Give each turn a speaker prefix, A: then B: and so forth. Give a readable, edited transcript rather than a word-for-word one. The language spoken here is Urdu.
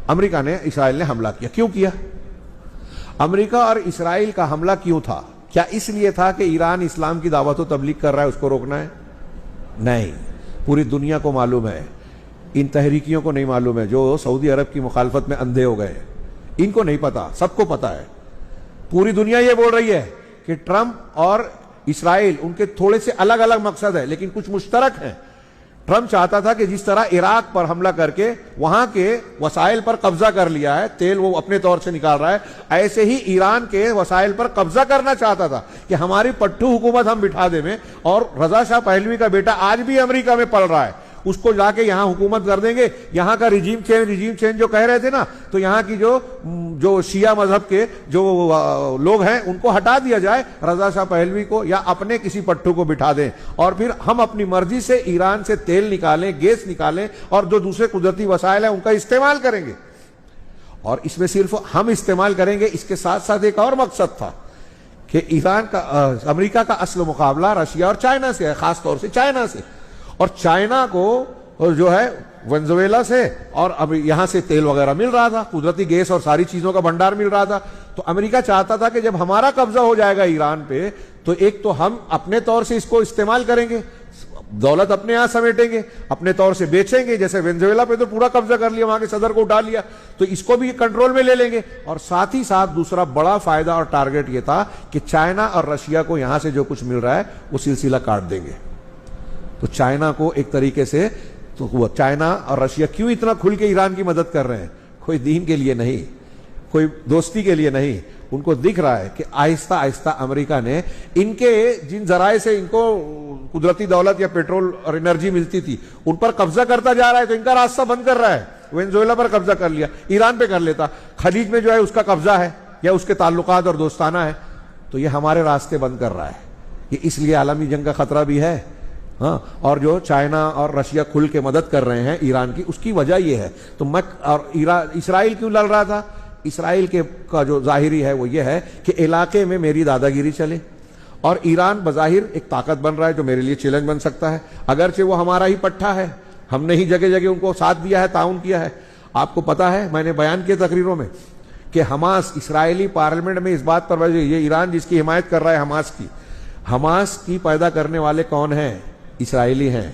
A: امریکہ نے اسرائیل نے حملہ کیا. کیوں کیا؟ امریکہ اور اسرائیل کا حملہ کیوں تھا؟ کیا اس لیے تھا کہ ایران اسلام کی دعوت و تبلیغ کر رہا ہے، اس کو روکنا ہے؟ نہیں، پوری دنیا کو معلوم ہے، ان تحریکیوں کو نہیں معلوم ہے جو سعودی عرب کی مخالفت میں اندھے ہو گئے. ان کو نہیں پتا، سب کو پتا ہے. پوری دنیا یہ بول رہی ہے کہ ٹرمپ اور اسرائیل ان کے تھوڑے سے الگ الگ مقصد ہے لیکن کچھ مشترک ہیں. ٹرمپ چاہتا تھا کہ جس طرح عراق پر حملہ کر کے وہاں کے وسائل پر قبضہ کر لیا ہے، تیل وہ اپنے طور سے نکال رہا ہے، ایسے ہی ایران کے وسائل پر قبضہ کرنا چاہتا تھا کہ ہماری پٹھو حکومت ہم بٹھا دیں میں. اور رضا شاہ پہلوی کا بیٹا آج بھی امریکہ میں پل رہا ہے، اس کو جا کے یہاں حکومت کر دیں گے. یہاں کا رجیم چینج جو کہہ رہے تھے نا، تو یہاں کی جو شیعہ مذہب کے جو لوگ ہیں ان کو ہٹا دیا جائے، رضا شاہ پہلوی کو یا اپنے کسی پٹھو کو بٹھا دیں، اور پھر ہم اپنی مرضی سے ایران سے تیل نکالیں، گیس نکالیں، اور جو دوسرے قدرتی وسائل ہیں ان کا استعمال کریں گے. اور اس میں صرف ہم استعمال کریں گے. اس کے ساتھ ساتھ ایک اور مقصد تھا کہ امریکہ کا اصل مقابلہ رشیا اور چائنا سے ہے، خاص طور سے چائنا سے. اور چائنا کو جو ہے وینزویلا سے اور اب یہاں سے تیل وغیرہ مل رہا تھا، قدرتی گیس اور ساری چیزوں کا بھنڈار مل رہا تھا. تو امریکہ چاہتا تھا کہ جب ہمارا قبضہ ہو جائے گا ایران پہ تو ایک تو ہم اپنے طور سے اس کو استعمال کریں گے، دولت اپنے یہاں سمیٹیں گے، اپنے طور سے بیچیں گے. جیسے وینزویلا پہ تو پورا قبضہ کر لیا، وہاں کے صدر کو اٹھا لیا، تو اس کو بھی کنٹرول میں لے لیں گے. اور ساتھ ہی ساتھ دوسرا بڑا فائدہ اور ٹارگٹ یہ تھا کہ چائنا اور رشیا کو یہاں سے جو کچھ مل رہا ہے وہ سلسلہ کاٹ دیں گے. تو چائنا کو ایک طریقے سے تو چائنا اور رشیا کیوں اتنا کھل کے ایران کی مدد کر رہے ہیں؟ کوئی دین کے لیے نہیں، کوئی دوستی کے لیے نہیں. ان کو دکھ رہا ہے کہ آہستہ آہستہ امریکہ نے ان کے جن ذرائع سے ان کو قدرتی دولت یا پیٹرول اور انرجی ملتی تھی ان پر قبضہ کرتا جا رہا ہے، تو ان کا راستہ بند کر رہا ہے. وینزویلا پر قبضہ کر لیا، ایران پہ کر لیتا، خلیج میں جو ہے اس کا قبضہ ہے یا اس کے تعلقات اور دوستانہ ہے، تو یہ ہمارے راستے بند کر رہا ہے. یہ اس لیے عالمی جنگ کا خطرہ بھی ہے. ہاں، اور جو چائنا اور رشیا کھل کے مدد کر رہے ہیں ایران کی، اس کی وجہ یہ ہے. تو اسرائیل کیوں لڑ رہا تھا؟ اسرائیل کا جو ظاہری ہے وہ یہ ہے کہ علاقے میں میری دادا گیری چلے، اور ایران بظاہر ایک طاقت بن رہا ہے جو میرے لیے چیلنج بن سکتا ہے، اگرچہ وہ ہمارا ہی پٹھا ہے، ہم نے ہی جگہ جگہ ان کو ساتھ دیا ہے، تعاون کیا ہے. آپ کو پتا ہے، میں نے بیان کیا تقریروں میں کہ حماس اسرائیلی پارلیمنٹ میں اس بات پر یہ ایران جس کی حمایت کر رہا ہے حماس کی پیدا کرنے والے کون ہیں؟ اسرائیلی ہیں.